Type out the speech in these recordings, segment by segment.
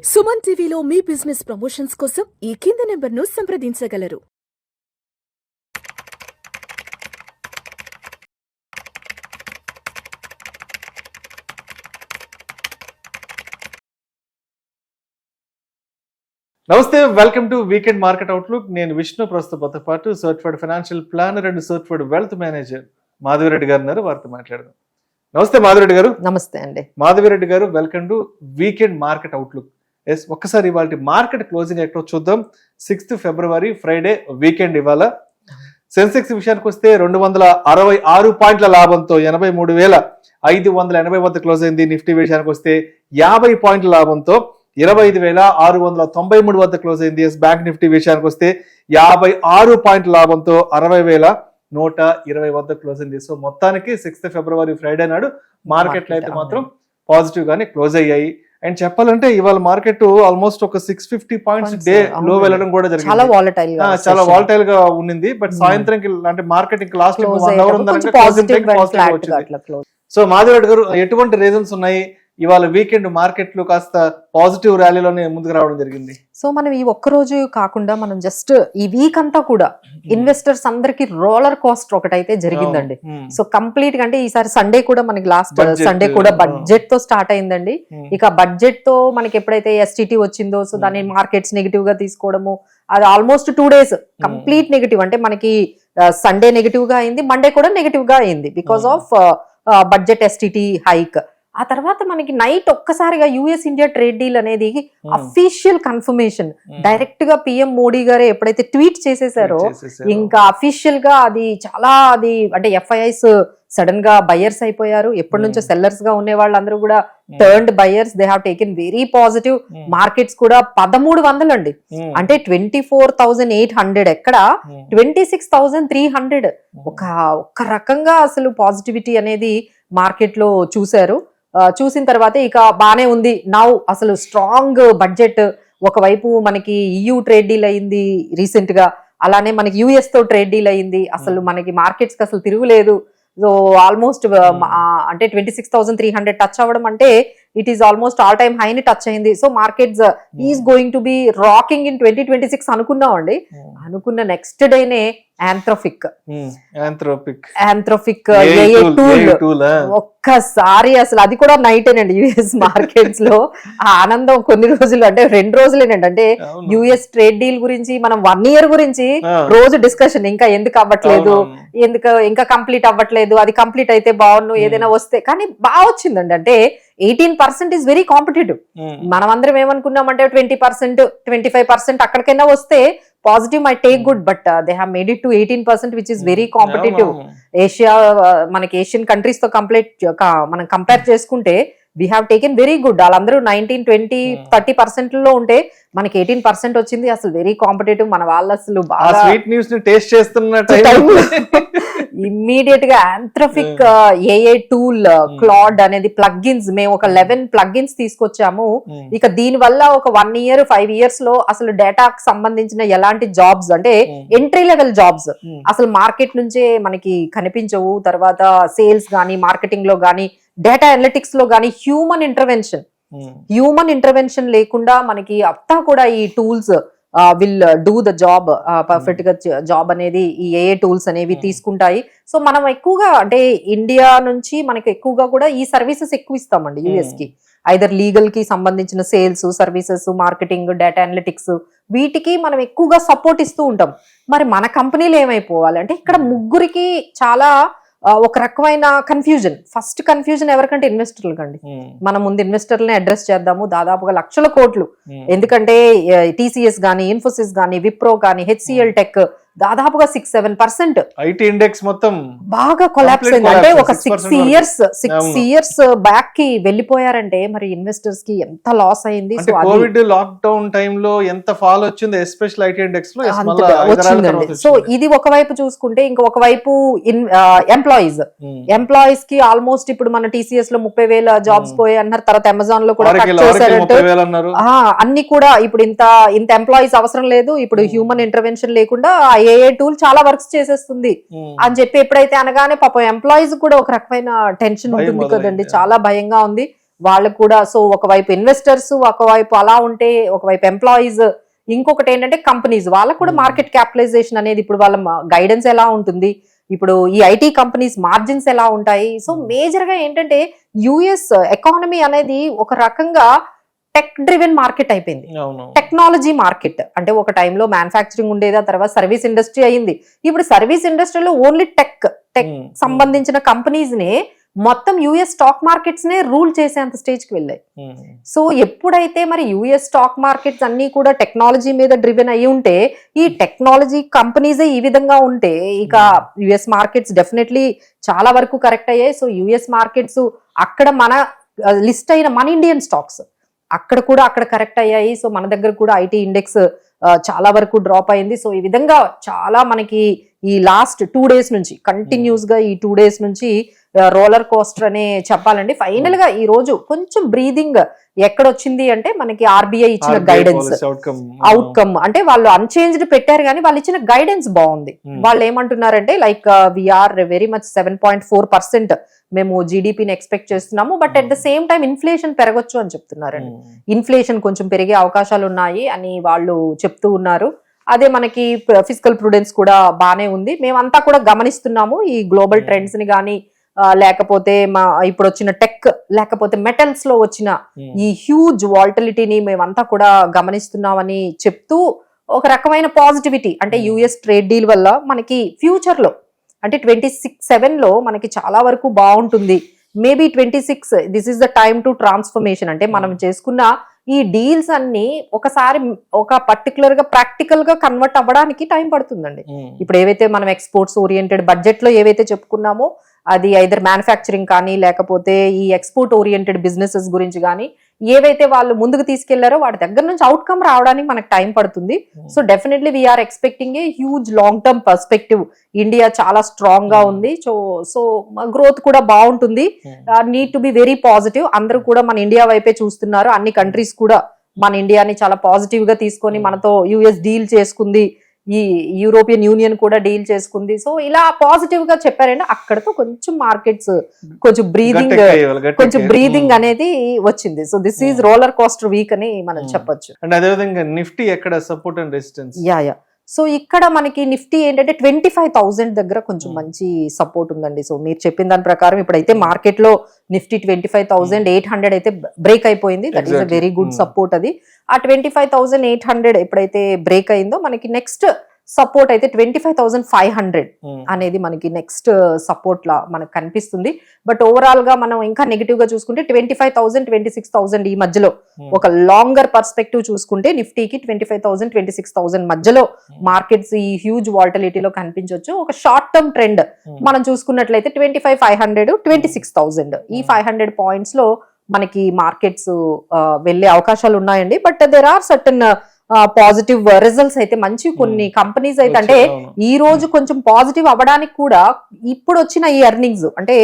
సుమన్ టీవీలో మీ business promotions కోసం ఈ కింది నెంబర్ను సంప్రదించగలరు. నమస్తే, welcome to weekend market outlook. నేను విష్ణు, ప్రస్తుతంతో పాటు certified financial planner and certified wealth manager Madhavi Reddy గారు ఉన్నారు. వారితో మాట్లాడదాం. నమస్తే మాధవిరెడ్డి గారు. నమస్తే అండి. మాధవిరెడ్డి గారు, welcome to weekend market outlook. Yes, ఒక్కసారి ఇవాళ మార్కెట్ క్లోజింగ్ ఎక్కడో చూద్దాం. 6th ఫిబ్రవరి ఫ్రైడే వీకెండ్. ఇవాళ సెన్సెక్స్ విషయానికి వస్తే 266 పాయింట్ల లాభంతో 83,580 వద్ద క్లోజ్ అయింది. నిఫ్టీ విషయానికి వస్తే 50 పాయింట్ల లాభంతో 25,693 వద్ద క్లోజ్ అయింది. ఎస్, బ్యాంక్ నిఫ్టీ విషయానికి వస్తే 56 పాయింట్ల లాభంతో 60,120 వద్ద క్లోజ్ అయింది. సో మొత్తానికి 6th ఫిబ్రవరి ఫ్రైడే నాడు మార్కెట్లు అయితే మాత్రం పాజిటివ్ గానే క్లోజ్ అయ్యాయి. అండ్ చెప్పాలంటే ఇవాళ మార్కెట్ ఆల్మోస్ట్ ఒక 650 పాయింట్స్ డే లో వెళ్ళడం కూడా జరిగింది. చాలా వాలటైల్ గా ఉండింది. బట్ సాయంత్రం అంటే మార్కెట్ ఇంకా లాస్ట్ 1 అవర్ వచ్చింది. సో మాధవిరెడ్డి గారు, ఎటువంటి రీజన్స్ ఉన్నాయి ఇవాళ వీకెండ్ మార్కెట్లు కాస్త పాజిటివ్ ర్యాలీలోనే ముందుకు రావడం జరిగింది? సో మనం ఈ ఒక్క రోజు కాకుండా మనం జస్ట్ ఈ వీక్ అంతా కూడా ఇన్వెస్టర్స్ అందరికి రోలర్ కోస్ట్ ఒకటైతే జరిగిందండి. సో కంప్లీట్ గా అంటే ఈసారి సండే కూడా మనకి లాస్ట్ సండే కూడా బడ్జెట్ తో స్టార్ట్ అయిందండి. ఇక బడ్జెట్ తో మనకి ఎప్పుడైతే ఎస్టిటి వచ్చిందో, సో దాన్ని మార్కెట్స్ నెగిటివ్ గా తీసుకోవడము, అది ఆల్మోస్ట్ 2 days కంప్లీట్ నెగిటివ్. అంటే మనకి సండే నెగిటివ్ గా అయింది, మండే కూడా నెగిటివ్ గా అయింది బికాస్ ఆఫ్ బడ్జెట్ ఎస్టిటి హైక్. ఆ తర్వాత మనకి నైట్ ఒక్కసారిగా యుఎస్ ఇండియా ట్రేడ్ డీల్ అనేది అఫీషియల్ కన్ఫర్మేషన్ డైరెక్ట్ గా పిఎం మోడీ గారు ఎప్పుడైతే ట్వీట్ చేసేసారో, ఇంకా అఫీషియల్ గా అది చాలా అంటే ఎఫ్ఐఐస్ సడన్ గా బయర్స్ అయిపోయారు. ఎప్పటి నుంచో సెల్లర్స్ గా ఉండే వాళ్ళందరూ కూడా turned buyers. They have taken very positive. Markets కూడా 1300 అండి, అంటే 24,800 ఎక్కడ 26,300. ఒక రకంగా అసలు పాజిటివిటీ అనేది మార్కెట్ లో చూశారు. చూసిన తర్వాత ఇక బానే ఉంది. నౌ అసలు స్ట్రాంగ్ బడ్జెట్. ఒకవైపు మనకి EU ట్రేడ్ డీల్ అయింది రీసెంట్ గా, అలానే మనకి US తో ట్రేడ్ డీల్ అయింది. అసలు మనకి మార్కెట్స్ కి అసలు తిరుగులేదు. సో ఆల్మోస్ట్ అంటే 26,300 టచ్ అవ్వడం అంటే it is almost all time హైని టచ్ అయింది. So markets is going to be rocking in 2026 అనుకున్నాం అండి. అనుకున్న నెక్స్ట్ డేనే ఆంథ్రోపిక్ ఏఏ టూల్ ఒక్కసారి అసలు అది కూడా నైటేనండి యుఎస్ మార్కెట్స్ లో. ఆ ఆనందం కొన్ని రోజులు అంటే 2 రోజులేనండి. అంటే యుఎస్ ట్రేడ్ డీల్ గురించి మనం 1 year గురించి రోజు డిస్కషన్, ఇంకా ఎందుకు అవ్వట్లేదు, ఇంకా కంప్లీట్ అవ్వట్లేదు, అది కంప్లీట్ అయితే బాగుండు, ఏదైనా వస్తే. కానీ బాగా వచ్చిందండి. అంటే 18% ఈస్ వెరీ కాంపిటేటివ్. మనం అందరం ఏమనుకున్నామంటే 20%, 25% అక్కడికైనా వస్తే positive my take good, but they have made it to 18%, which is very competitive. Asia మనకి ఏషియన్ కంట్రీస్ తో మనం కంపేర్ చేసుకుంటే we have taken very good. వాళ్ళందరూ 19, 20, 30% లో ఉంటే మనకి 18% వచ్చింది. అసలు వెరీ కాంపిటేటివ్. మన వాళ్ళు అసలు బాగా టేస్ట్ చేస్తున్నట్టు ఇమ్మీడియట్ గా ఆంథ్రోపిక్ ఏఏ టూల్ క్లాడ్ అనేది ప్లగ్ఇన్స్ మేము ఒక 11 ప్లగ్ఇన్స్ తీసుకొచ్చాము. ఇక దీని వల్ల ఒక 1 year, 5 years లో అసలు డేటాకు సంబంధించిన ఎలాంటి జాబ్స్ అంటే ఎంట్రీ లెవెల్ జాబ్స్ అసలు మార్కెట్ నుంచే మనకి కనిపించవు. తర్వాత సేల్స్ గానీ, మార్కెటింగ్ లో గానీ, డేటా అనలిటిక్స్ లో గానీ హ్యూమన్ ఇంటర్వెన్షన్ లేకుండా మనకి అంతా కూడా ఈ tools will do the job perfect గా. జాబ్ అనేది ఈ ఏఏ టూల్స్ అనేవి తీసుకుంటాయి. సో మనం ఎక్కువగా అంటే ఇండియా నుంచి మనకి ఎక్కువగా కూడా ఈ సర్వీసెస్ ఎక్కువ ఇస్తామండి యుఎస్ కి. ఐదర్ లీగల్ కి సంబంధించిన sales, services, marketing, data analytics, వీటికి మనం ఎక్కువగా సపోర్ట్ ఇస్తూ ఉంటాం. మరి మన కంపెనీలు ఏమైపోవాలి అంటే ఇక్కడ ముగ్గురికి చాలా ఒక రకమైన కన్ఫ్యూజన్. ఫస్ట్ కన్ఫ్యూజన్ ఎవరికంటే ఇన్వెస్టర్లు కండి. మనం ముందు ఇన్వెస్టర్లని అడ్రస్ చేద్దాము. దాదాపుగా లక్షల కోట్లు. ఎందుకంటే TCS గానీ, ఇన్ఫోసిస్ గానీ, విప్రో గానీ, HCL టెక్ దాదాపుగా 6-7% ఐటీ ఇండెక్స్ మొత్తం బాగా కొలాప్స్ అయింది. అంటే ఒక 6 years బ్యాక్ కి వెళ్ళిపోయారంటే మరి ఇన్వెస్టర్స్ కి ఎంత లాస్ అయింది. కోవిడ్ లాక్ డౌన్ టైమ్ లో ఎంత ఫాల్ వచ్చింది ఎస్పెషల్ ఐటీ ఇండెక్స్ లో వచ్చిందండి. సో ఇది ఒకవైపు చూసుకుంటే, ఇంకొక వైపు ఎంప్లాయీస్ కి ఆల్మోస్ట్ ఇప్పుడు మన TCS లో 30,000 జాబ్స్ పోయాయి అన్నారు. తర్వాత అమెజాన్ లో కూడా అన్ని కూడా ఇప్పుడు ఇంత ఎంప్లాయీస్ అవసరం లేదు, ఇప్పుడు హ్యూమన్ ఇంటర్వెన్షన్ లేకుండా ఏఏ టూల్ చాలా వర్క్స్ చేసేస్తుంది అని చెప్పి ఎప్పుడైతే అనగానే పాపం ఎంప్లాయీస్ కూడా ఒక రకమైన టెన్షన్ ఉంటుంది కదండి. చాలా భయంగా ఉంది. వాళ్ళకు కూడా. సో ఒకవైపు ఇన్వెస్టర్స్, ఒకవైపు అలా ఉంటే ఒకవైపు ఎంప్లాయీస్, ఇంకొకటి ఏంటంటే కంపెనీస్, వాళ్ళకు కూడా మార్కెట్ క్యాపిటలైజేషన్ అనేది ఇప్పుడు వాళ్ళ గైడెన్స్ ఎలా ఉంటుంది, ఇప్పుడు ఈ ఐటీ కంపెనీస్ మార్జిన్స్ ఎలా ఉంటాయి. సో మేజర్ గా ఏంటంటే యుఎస్ ఎకానమీ అనేది ఒక రకంగా టెక్ డ్రివెన్ మార్కెట్ అయిపోయింది, టెక్నాలజీ మార్కెట్. అంటే ఒక టైంలో మ్యానుఫ్యాక్చరింగ్ ఉండేది, ఆ తర్వాత సర్వీస్ ఇండస్ట్రీ అయింది. ఇప్పుడు సర్వీస్ ఇండస్ట్రీలో ఓన్లీ టెక్ సంబంధించిన కంపెనీస్ నే మొత్తం యుఎస్ స్టాక్ మార్కెట్స్ నే రూల్ చేసేంత స్టేజ్ కి వెళ్ళాయి. సో ఎప్పుడైతే మరి యుఎస్ స్టాక్ మార్కెట్స్ అన్ని కూడా టెక్నాలజీ మీద డ్రివెన్ అయి ఉంటే, ఈ టెక్నాలజీ కంపెనీసే ఈ విధంగా ఉంటే ఇక యుఎస్ మార్కెట్స్ డెఫినెట్లీ చాలా వరకు కరెక్ట్ అయ్యాయి. సో యుఎస్ మార్కెట్స్ అక్కడ మన లిస్ట్ అయిన మన ఇండియన్ స్టాక్స్ అక్కడ కూడా కరెక్ట్ అయ్యాయి. సో మన దగ్గర కూడా ఐటీ ఇండెక్స్ చాలా వరకు డ్రాప్ అయింది. సో ఈ విధంగా చాలా మనకి ఈ లాస్ట్ 2 days నుంచి కంటిన్యూస్ గా ఈ 2 days నుంచి రోలర్ కోస్టర్ అనే చెప్పాలండి. ఫైనల్ గా ఈ రోజు కొంచెం బ్రీదింగ్ ఎక్కడొచ్చింది అంటే మనకి ఆర్బీఐ ఇచ్చిన గైడెన్స్ అవుట్కమ్, అంటే వాళ్ళు అన్చేంజ్డ్ పెట్టారు కానీ వాళ్ళు ఇచ్చిన గైడెన్స్ బాగుంది. వాళ్ళు ఏమంటున్నారంటే లైక్ వీఆర్ వెరీ మచ్ 7.4% మేము జీడిపిని ఎక్స్పెక్ట్ చేస్తున్నాము, but at the same time inflation పెరగొచ్చు అని చెప్తున్నారండి. ఇన్ఫ్లేషన్ కొంచెం పెరిగే అవకాశాలు ఉన్నాయి అని వాళ్ళు చెప్తూ ఉన్నారు. అదే మనకి ఫిజికల్ ప్రుడెన్స్ కూడా బానే ఉంది. మేమంతా కూడా గమనిస్తున్నాము ఈ గ్లోబల్ ట్రెండ్స్ ని కానీ, లేకపోతే ఇప్పుడు వచ్చిన టెక్, లేకపోతే మెటల్స్ లో వచ్చిన ఈ హ్యూజ్ వాల్టిలిటీని మేమంతా కూడా గమనిస్తున్నామని చెప్తూ ఒక రకమైన పాజిటివిటీ, అంటే యుఎస్ ట్రేడ్ డీల్ వల్ల మనకి ఫ్యూచర్ లో అంటే 26-7 లో మనకి చాలా వరకు బాగుంటుంది. Maybe 26 this is the time to transformation. అంటే మనం చేసుకున్న ఈ డీల్స్ అన్ని ఒకసారి ఒక పర్టికులర్ గా ప్రాక్టికల్ గా కన్వర్ట్ అవ్వడానికి టైం పడుతుందండి. ఇప్పుడు ఏవైతే మనం ఎక్స్పోర్ట్స్ ఓరియంటెడ్ బడ్జెట్ లో ఏవైతే చెప్పుకున్నామో అది ఐదర్ మ్యానుఫ్యాక్చరింగ్ కానీ, లేకపోతే ఈ ఎక్స్పోర్ట్ ఓరియంటెడ్ బిజినెసెస్ గురించి కానీ ఏవైతే వాళ్ళు ముందుకు తీసుకెళ్లారో వాటి దగ్గర నుంచి అవుట్కమ్ రావడానికి మనకు టైం పడుతుంది. So definitely we're expecting a huge long term perspective. India చాలా స్ట్రాంగ్ గా ఉంది. సో గ్రోత్ కూడా బాగుంటుంది. Need to be very positive. అందరూ కూడా మన ఇండియా వైపే చూస్తున్నారు. అన్ని కంట్రీస్ కూడా మన ఇండియాని చాలా పాజిటివ్ గా తీసుకొని మనతో యుఎస్ డీల్ చేసుకుంది, ఈ యూరోపియన్ యూనియన్ కూడా డీల్ చేసుకుంది. సో ఇలా పాజిటివ్ గా చెప్పారంటే అక్కడతో కొంచెం మార్కెట్స్ కొంచెం బ్రీదింగ్ అనేది వచ్చింది. So this is roller coaster week అని మనం చెప్పొచ్చు. అండ్ అదే విధంగా నిఫ్టీ ఎక్కడ support and resistance? Yeah so ఇక్కడ మనకి నిఫ్టీ ఏంటంటే 25,000 దగ్గర కొంచెం మంచి సపోర్ట్ ఉందండి. సో మీరు చెప్పిన దాని ప్రకారం ఇప్పుడైతే మార్కెట్ లో నిఫ్టీ 25,800 అయితే బ్రేక్ అయిపోయింది. That is a very good support. అది ఆ 25,800 ఎప్పుడైతే బ్రేక్ అయిందో మనకి నెక్స్ట్ సపోర్ట్ అయితే 25,500 అనేది మనకి నెక్స్ట్ సపోర్ట్ లా మనకు కనిపిస్తుంది. బట్ ఓవరాల్ గా మనం ఇంకా నెగిటివ్ గా చూసుకుంటే 25,000, 26,000 ఈ మధ్యలో ఒక లాంగర్ పర్స్పెక్టివ్ చూసుకుంటే నిఫ్టీకి 25,000, 26,000 మధ్యలో మార్కెట్స్ ఈ హ్యూజ్ వాల్టిలిటీలో కనిపించవచ్చు. ఒక షార్ట్ టర్మ్ ట్రెండ్ మనం చూసుకున్నట్లయితే 25,500, 26,000 ఈ 500 పాయింట్స్ లో మనకి మార్కెట్స్ వెళ్లే అవకాశాలు ఉన్నాయండి. But there are certain positive results అయితే మంచి కొన్ని కంపెనీస్ అయితే, అంటే ఈ రోజు కొంచెం పాజిటివ్ అవ్వడానికి కూడా ఇప్పుడు వచ్చిన ఈ ఎర్నింగ్స్, అంటే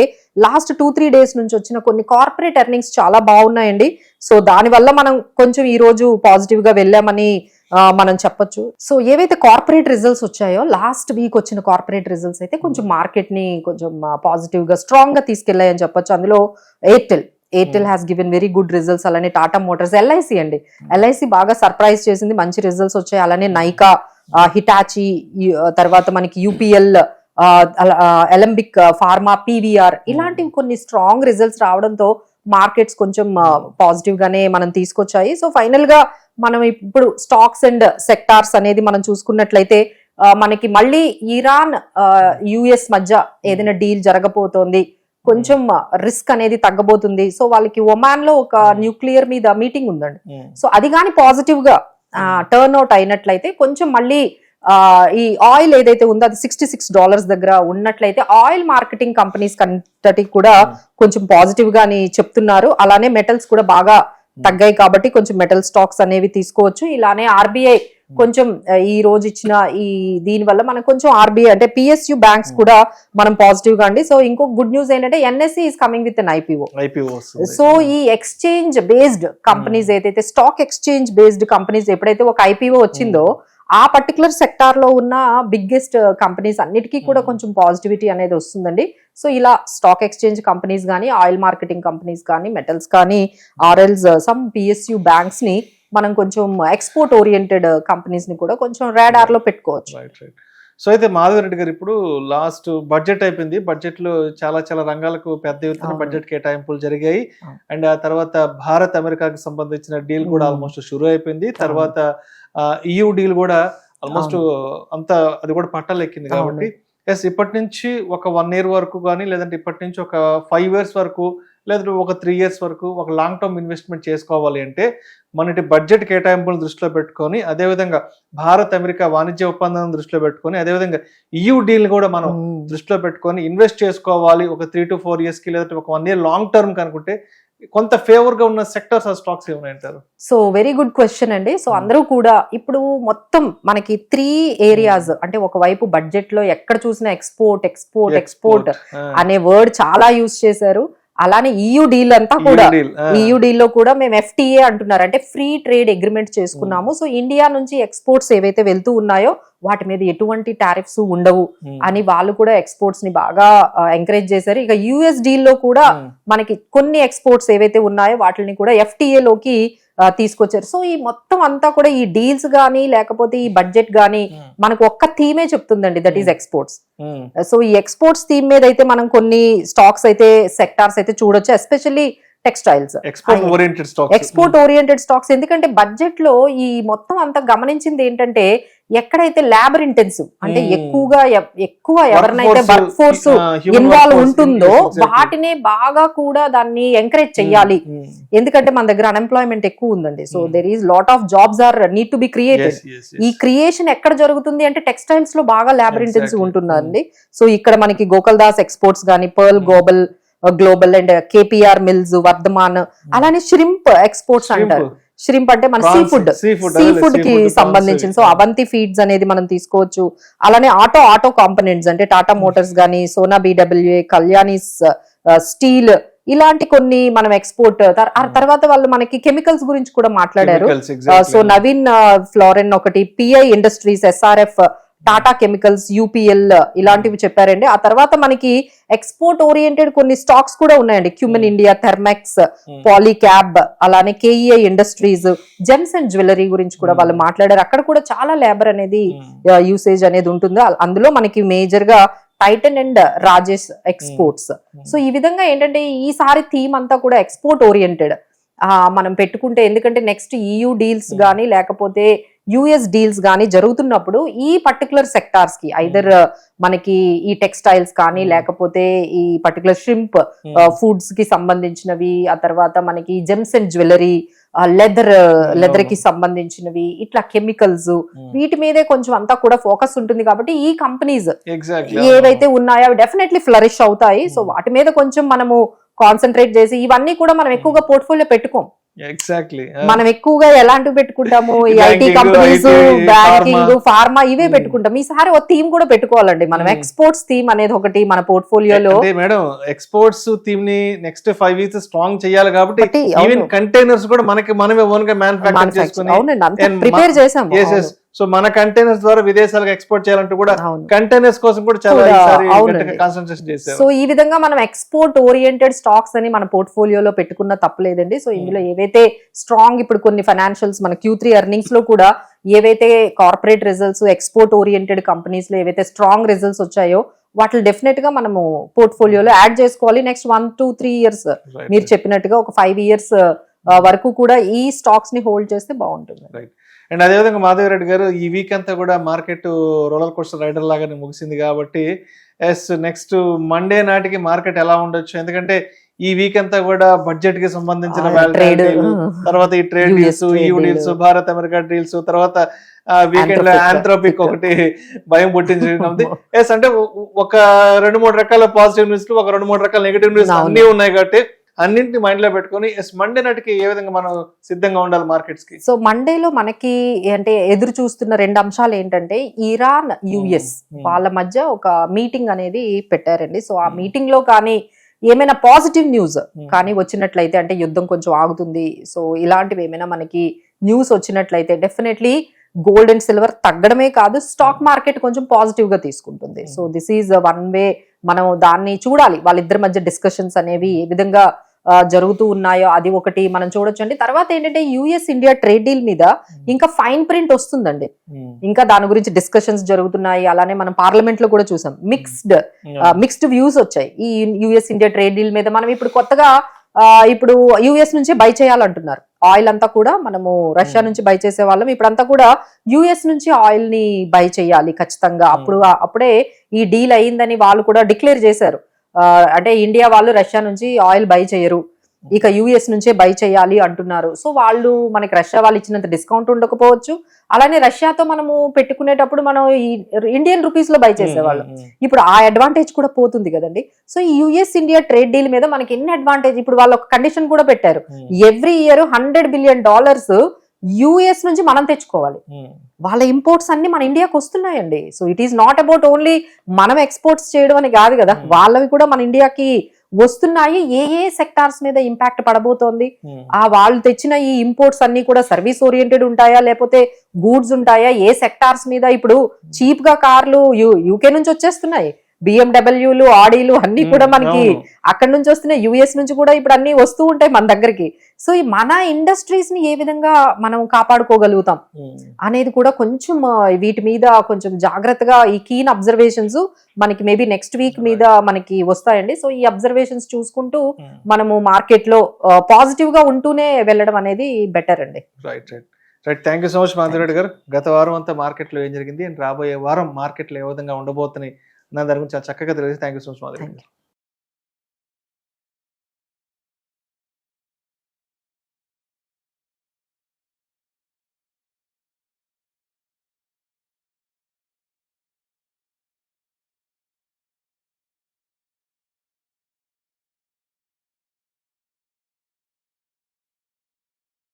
లాస్ట్ 2-3 days నుంచి వచ్చిన కొన్ని కార్పొరేట్ ఎర్నింగ్స్ చాలా బాగున్నాయండి. సో దానివల్ల మనం కొంచెం ఈ రోజు పాజిటివ్ గా వెళ్ళామని మనం చెప్పొచ్చు. సో ఏవైతే కార్పొరేట్ రిజల్ట్స్ వచ్చాయో లాస్ట్ వీక్ వచ్చిన కార్పొరేట్ రిజల్ట్స్ అయితే కొంచెం మార్కెట్ ని కొంచెం పాజిటివ్ గా స్ట్రాంగ్ గా తీసుకెళ్లాయని చెప్పొచ్చు. అందులో Airtel has given very good results. అలానే టాటా మోటార్స్, ఎల్ఐసి అండి, ఎల్ఐసి బాగా సర్ప్రైజ్ చేసింది, మంచి రిజల్ట్స్ వచ్చాయి. అలానే నైకా, హిటాచి, తర్వాత మనకి యూపీఎల్, ఎలంబిక్ ఫార్మా, పీవీఆర్ ఇలాంటివి కొన్ని స్ట్రాంగ్ రిజల్ట్స్ రావడంతో మార్కెట్స్ కొంచెం పాజిటివ్ గానే మనం తీసుకొచ్చాయి. సో ఫైనల్ గా మనం ఇప్పుడు స్టాక్స్ అండ్ సెక్టార్స్ అనేది మనం చూసుకున్నట్లయితే మనకి మళ్ళీ ఇరాన్ యుఎస్ మధ్య ఏదైనా డీల్ జరగబోతోంది, కొంచెం రిస్క్ అనేది తగ్గబోతుంది. సో వాళ్ళకి ఒమాన్ లో ఒక న్యూక్లియర్ మీద మీటింగ్ ఉందండి. సో అది కానీ పాజిటివ్ గా టర్న్ అవుట్ అయినట్లయితే కొంచెం మళ్ళీ ఈ ఆయిల్ ఏదైతే ఉందో అది $66 దగ్గర ఉన్నట్లయితే ఆయిల్ మార్కెటింగ్ కంపెనీస్ కంటటి కూడా కొంచెం పాజిటివ్ గా అని చెప్తున్నారు. అలానే మెటల్స్ కూడా బాగా తగ్గాయి కాబట్టి కొంచెం మెటల్ స్టాక్స్ అనేవి తీసుకోవచ్చు. ఇలానే ఆర్బీఐ కొంచెం ఈ రోజు ఇచ్చిన ఈ దీని వల్ల మనకు కొంచెం ఆర్బీఐ అంటే పిఎస్యు బ్యాంక్స్ కూడా మనం పాజిటివ్ గా అండి. సో ఇంకో గుడ్ న్యూస్ ఏంటంటే NSC is coming with an IPO. So ఈ ఎక్స్చేంజ్ బేస్డ్ కంపెనీస్ ఏదైతే స్టాక్ ఎక్స్చేంజ్ బేస్డ్ కంపెనీస్ ఎప్పుడైతే ఒక ఐపీఓ వచ్చిందో ఆ పర్టికులర్ సెక్టార్ లో ఉన్న బిగ్గెస్ట్ కంపెనీస్ అన్నిటికీ కూడా కొంచెం పాజిటివిటీ అనేది వస్తుందండి. సో ఇలా స్టాక్ ఎక్స్చేంజ్ కంపెనీస్ కానీ, ఆయిల్ మార్కెటింగ్ కంపెనీస్ కానీ, మెటల్స్ కానీ, ఆర్ఎల్స్, సమ్ పిఎస్యు బ్యాంక్స్ ని మనం కొంచెం ఎక్స్పోర్ట్ ఓరియంటెడ్ కంపెనీస్ ని కూడా కొంచెం రాడార్ లో పెట్టుకోవచ్చు. సో అయితే మాధవరెడ్డి గారు, ఇప్పుడు లాస్ట్ బడ్జెట్ అయిపోయింది. బడ్జెట్ లో చాలా చాలా రంగాలకు పెద్ద ఎత్తున బడ్జెట్ కేటాయింపులు జరిగాయి. అండ్ ఆ తర్వాత భారత్ అమెరికాకి సంబంధించిన డీల్ కూడా ఆల్మోస్ట్ షురూ అయిపోయింది. తర్వాత EU డీల్ కూడా ఆల్మోస్ట్ అంతా అది కూడా పట్టాలెక్కింది. కాబట్టి ఎస్, ఇప్పటి నుంచి ఒక 1 year వరకు కానీ, లేదంటే ఇప్పటి నుంచి ఒక 5 years వరకు, లేదంటే ఒక 3 years వరకు ఒక లాంగ్ టర్మ్ ఇన్వెస్ట్మెంట్ చేసుకోవాలి అంటే మనటి బడ్జెట్ కేటాయింపులను దృష్టిలో పెట్టుకొని, అదేవిధంగా భారత్ అమెరికా వాణిజ్య ఒప్పందాన్ని దృష్టిలో పెట్టుకొని, అదేవిధంగా EU డీల్ కూడా మనం దృష్టిలో పెట్టుకొని ఇన్వెస్ట్ చేసుకోవాలి ఒక 3 to 4 years కి, లేదంటే ఒక 1 year లాంగ్ టర్మ్ కనుకుంటే కొంత ఫేవర్ గా ఉన్న సెక్టర్స్ ఆ స్టాక్స్ ఏమంటారు? సో వెరీ గుడ్ క్వశ్చన్ అండి. సో అందరూ కూడా ఇప్పుడు మొత్తం మనకి 3 areas, అంటే ఒకవైపు బడ్జెట్ లో ఎక్కడ చూసినా ఎక్స్పోర్ట్ ఎక్స్పోర్ట్ ఎక్స్పోర్ట్ అనే వర్డ్ చాలా యూజ్ చేశారు. అలానే EU డీల్ అంతా కూడా, EU డీల్ లో కూడా మేము FTA అంటున్నారు, అంటే ఫ్రీ ట్రేడ్ అగ్రిమెంట్ చేసుకున్నాము. సో ఇండియా నుంచి ఎక్స్పోర్ట్స్ ఏవైతే వెళ్తూ ఉన్నాయో వాటి మీద ఎటువంటి టారిఫ్స్ ఉండవు అని వాళ్ళు కూడా ఎక్స్పోర్ట్స్ ని బాగా ఎంకరేజ్ చేశారు. ఇక US డీల్ లో కూడా మనకి కొన్ని ఎక్స్పోర్ట్స్ ఏవైతే ఉన్నాయో వాటిని కూడా FTA లోకి తీసుకొచ్చారు. సో ఈ మొత్తం అంతా కూడా ఈ డీల్స్ గానీ, లేకపోతే ఈ బడ్జెట్ గానీ మనకు ఒక్క థీమే చెప్తుందండి, దట్ ఈస్ ఎక్స్పోర్ట్స్. సో ఈ ఎక్స్పోర్ట్స్ థీమ్ మీద అయితే మనం కొన్ని స్టాక్స్ అయితే, సెక్టార్స్ అయితే చూడొచ్చు, especially textiles, export oriented stocks. ఎందుకంటే బడ్జెట్ లో ఈ మొత్తం అంతా గమనించింది ఏంటంటే, ఎక్కడైతే లేబర్ ఇంటెన్సివ్, అంటే ఎక్కువ ఎవరినైతే వర్క్ ఫోర్స్ ఇన్వాల్వ్ ఉంటుందో వాటినే బాగా కూడా దాన్ని ఎంకరేజ్ చెయ్యాలి. ఎందుకంటే మన దగ్గర అన్ఎంప్లాయ్మెంట్ ఎక్కువ ఉందండి. So there is lot of jobs are need to be created. ఈ క్రియేషన్ ఎక్కడ జరుగుతుంది అంటే టెక్స్టైల్స్ లో బాగా లేబర్ ఇంటెన్సివ్ ఉంటుందండి. సో ఇక్కడ మనకి గోకుల్దాస్ ఎక్స్పోర్ట్స్ గానీ, Pearl Global and KPR mills, Vardhman, అలానే ష్రింప్ ఎక్స్పోర్ట్స్ అంటారు. ష్రింప్ అంటే మన సీ ఫుడ్ కి సంబంధించింది. సో అవంతి ఫీడ్స్ అనేది మనం తీసుకోవచ్చు. అలానే ఆటో కాంపోనెంట్స్ అంటే టాటా మోటార్స్ గానీ, సోనా BWA, కళ్యాణీస్ స్టీల్, ఇలాంటి కొన్ని మనం ఎక్స్పోర్ట్. తర్వాత వాళ్ళు మనకి కెమికల్స్ గురించి కూడా మాట్లాడారు. సో నవీన్ ఫ్లోరెన్ ఒకటి, PI industries, SRF, Tata chemicals, UPL ఇలాంటివి చెప్పారండి. ఆ తర్వాత మనకి ఎక్స్పోర్ట్ ఓరియంటెడ్ కొన్ని స్టాక్స్ కూడా ఉన్నాయండి. క్యూమెన్ ఇండియా, థెర్మెక్స్, పాలీక్యాబ్, అలానే KEI industries, gems and jewellery గురించి కూడా వాళ్ళు మాట్లాడారు. అక్కడ కూడా చాలా లేబర్ అనేది యూసేజ్ అనేది ఉంటుంది. అందులో మనకి మేజర్ గా Titan and Rajesh exports. So ఈ విధంగా ఏంటంటే ఈసారి థీమ్ అంతా కూడా ఎక్స్పోర్ట్ ఓరియంటెడ్ మనం పెట్టుకుంటే, ఎందుకంటే నెక్స్ట్ EU డీల్స్ గానీ, లేకపోతే US డీల్స్ గానీ జరుగుతున్నప్పుడు ఈ పర్టికులర్ సెక్టార్స్ కి ఐదర్ మనకి ఈ టెక్స్టైల్స్ కానీ, లేకపోతే ఈ పర్టికులర్ ష్రింప్ ఫుడ్స్ కి సంబంధించినవి, ఆ తర్వాత మనకి జెమ్స్ అండ్ జ్యువెలరీ, లెదర్ కి సంబంధించినవి, ఇట్లా కెమికల్స్, వీటి మీదే కొంచెం అంతా కూడా ఫోకస్ ఉంటుంది. కాబట్టి ఈ కంపెనీస్ ఏవైతే ఉన్నాయో అవి డెఫినెట్లీ ఫ్లరిష్ అవుతాయి. సో వాటి మీద కొంచెం మనము కాన్సన్ట్రేట్ చేసి, ఇవన్నీ కూడా మనం ఎక్కువగా పోర్ట్ఫోలియో పెట్టుకోం. మనం ఎక్కువగా ఎలాంటివి పెట్టుకుంటాము, ఈ IT కంపెనీస్, బ్యాంకింగ్, ఫార్మా, ఇవే పెట్టుకుంటాం. ఈసారి ఒక థీమ్ కూడా పెట్టుకోవాలండి మనం. ఎక్స్పోర్ట్స్ థీమ్ అనేది ఒకటి మన పోర్ట్ఫోలియోలో. మేడం, ఎక్స్పోర్ట్స్ థీమ్ ని నెక్స్ట్ 5 years స్ట్రాంగ్ చేయాలి. కాబట్టి ఈవెన్ కంటైనర్స్ కూడా మనమే ఓన్ గా మ్యానుఫ్యాక్చర్ చేసుకుని, అవునండి, అంతా ప్రిపేర్ చేసాం. సో మన కంటైనర్స్ ద్వారా విదేశాలకు ఎక్స్పోర్ట్ చేయాలంటే కూడా కంటైనర్స్ కోసం కూడా చాలా కాన్సంట్రేషన్ చేశారు. సో ఈ విధంగా మనం ఎక్స్పోర్ట్ ఓరియంటెడ్ స్టాక్స్ అని మన పోర్ట్ఫోలియోలో పెట్టుకున్న తప్పలేదండి. సో ఇందులో ఏవైతే స్ట్రాంగ్, ఇప్పుడు కొన్ని ఫైనాన్షియల్స్ మన Q3 ఎర్నింగ్స్ లో కూడా ఏవైతే corporate results, export oriented companies లో ఏవైతే స్ట్రాంగ్ రిజల్ట్స్ వచ్చాయో వాటిని డెఫినెట్ గా మనము పోర్ట్ఫోలియోలో యాడ్ చేసుకోవాలి. నెక్స్ట్ 1 to 3 years మీరు చెప్పినట్టుగా ఒక 5 years వరకు కూడా ఈ స్టాక్స్ ని హోల్డ్ చేస్తే బాగుంటుంది. అండ్ అదేవిధంగా మాధవరెడ్డి గారు, ఈ వీక్ అంతా కూడా మార్కెట్ రోలర్ కోస్టర్ రైడర్ లాగానే ముగిసింది. కాబట్టి నెక్స్ట్ మండే నాటికి మార్కెట్ ఎలా ఉండొచ్చు? ఎందుకంటే ఈ వీక్ అంతా కూడా బడ్జెట్ కి సంబంధించిన తర్వాత ఈ trade deals, EU deals, Bharat America deals, తర్వాత వీకెండ్ లో ఆంథ్రోపిక్ ఒకటి భయం పుట్టించింది. అంటే ఒక 2-3 రకాల పాజిటివ్ న్యూస్, ఒక 2-3 రకాల నెగిటివ్ న్యూస్ అన్ని ఉన్నాయి. కాబట్టి అన్నింటిని మైండ్ లో పెట్టుకుని మండే నాటికి ఏ విధంగా మనం సిద్ధంగా ఉండాలి మార్కెట్స్ కి? సో మండేలో మనకి అంటే ఎదురు చూస్తున్న 2 అంశాలు ఏంటంటే, ఇరాన్, US వాళ్ళ మధ్య ఒక మీటింగ్ అనేది పెట్టారండి. సో ఆ మీటింగ్ లో కానీ ఏమైనా పాజిటివ్ న్యూస్ కానీ వచ్చినట్లయితే, అంటే యుద్ధం కొంచెం ఆగుతుంది, సో ఇలాంటివి ఏమైనా మనకి న్యూస్ వచ్చినట్లయితే డెఫినెట్లీ గోల్డ్ అండ్ సిల్వర్ తగ్గడమే కాదు, స్టాక్ మార్కెట్ కొంచెం పాజిటివ్ గా తీసుకుంటుంది. So this is one way మనం దాన్ని చూడాలి. వాళ్ళిద్దరి మధ్య డిస్కషన్స్ అనేవి ఏ విధంగా జరుగుతూ ఉన్నాయో అది ఒకటి మనం చూడొచ్చండి. తర్వాత ఏంటంటే యుఎస్ ఇండియా ట్రేడ్ డీల్ మీద ఇంకా ఫైన్ ప్రింట్ వస్తుందండి. ఇంకా దాని గురించి డిస్కషన్స్ జరుగుతున్నాయి. అలానే మనం పార్లమెంట్ లో కూడా చూసాం మిక్స్డ్ వ్యూస్ వచ్చాయి ఈ యుఎస్ ఇండియా ట్రేడ్ డీల్ మీద. మనం ఇప్పుడు కొత్తగా ఇప్పుడు యుఎస్ నుంచి బై చేయాలంటున్నారు. ఆయిల్ అంతా కూడా మనము రష్యా నుంచి బై చేసే వాళ్ళం, ఇప్పుడంతా కూడా యుఎస్ నుంచి ఆయిల్ ని బై చేయాలి ఖచ్చితంగా. అప్పుడే ఈ డీల్ అయిందని వాళ్ళు కూడా డిక్లేర్ చేశారు. అంటే ఇండియా వాళ్ళు రష్యా నుంచి ఆయిల్ బై చేయరు, ఇక యుఎస్ నుంచే బై చేయాలి అంటున్నారు. సో వాళ్ళు మనకి రష్యా వాళ్ళు ఇచ్చినంత డిస్కౌంట్ ఉండకపోవచ్చు, అలానే రష్యాతో మనము పెట్టుకునేటప్పుడు మనం ఈ ఇండియన్ రూపీస్ లో బై చేసేవాళ్ళం. ఇప్పుడు ఆ అడ్వాంటేజ్ కూడా పోతుంది కదండి. సో ఈ యుఎస్ ఇండియా ట్రేడ్ డీల్ మీద మనకి ఎన్ని అడ్వాంటేజ్, ఇప్పుడు వాళ్ళు ఒక కండిషన్ కూడా పెట్టారు, ఎవ్రీ ఇయర్ $100 బిలియన్ యుఎస్ నుంచి మనం తెచ్చుకోవాలి. వాళ్ళ ఇంపోర్ట్స్ అన్ని మన ఇండియాకి వస్తున్నాయండి. So it is not about only మనం ఎక్స్పోర్ట్స్ చేయడం అని కాదు కదా, వాళ్ళవి కూడా మన ఇండియాకి వస్తున్నాయి. ఏ సెక్టార్స్ మీద ఇంపాక్ట్ పడబోతోంది, వాళ్ళు తెచ్చిన ఈ ఇంపోర్ట్స్ అన్ని కూడా సర్వీస్ ఓరియంటెడ్ ఉంటాయా లేకపోతే గూడ్స్ ఉంటాయా, ఏ సెక్టార్స్ మీద. ఇప్పుడు చీప్ గా కార్లు యూకే నుంచి వచ్చేస్తున్నాయి, బిఎండబ్ల్యూలు ఆడీలు అన్ని కూడా మనకి అక్కడ నుంచి వస్తున్నాయి, యుఎస్ నుంచి కూడా ఇప్పుడు అన్ని వస్తూ ఉంటాయి మన దగ్గరికి. సో ఈ మన ఇండస్ట్రీస్ ని ఏ విధంగా మనం కాపాడుకోగలుగుతాం అనేది కూడా కొంచెం వీటి మీద కొంచెం జాగ్రత్తగా ఈ కీన్ అబ్జర్వేషన్స్ మనకి మేబీ నెక్స్ట్ వీక్ మీద మనకి వస్తాయండి. సో ఈ అబ్జర్వేషన్స్ చూసుకుంటూ మనము మార్కెట్ లో పాజిటివ్ గా ఉంటూనే వెళ్ళడం అనేది బెటర్ అండి. Right. Thank you so much Madhu Reddy గారు. గత వారం అంతా మార్కెట్ లో ఏం జరిగింది అండ్ రాబోయే వారం మార్కెట్ లో ఏ విధంగా ఉండబోతున్నాయి దాని గురించి చాలా చక్కగా తెలియదు. Thank you so much Madhu Reddy గారు.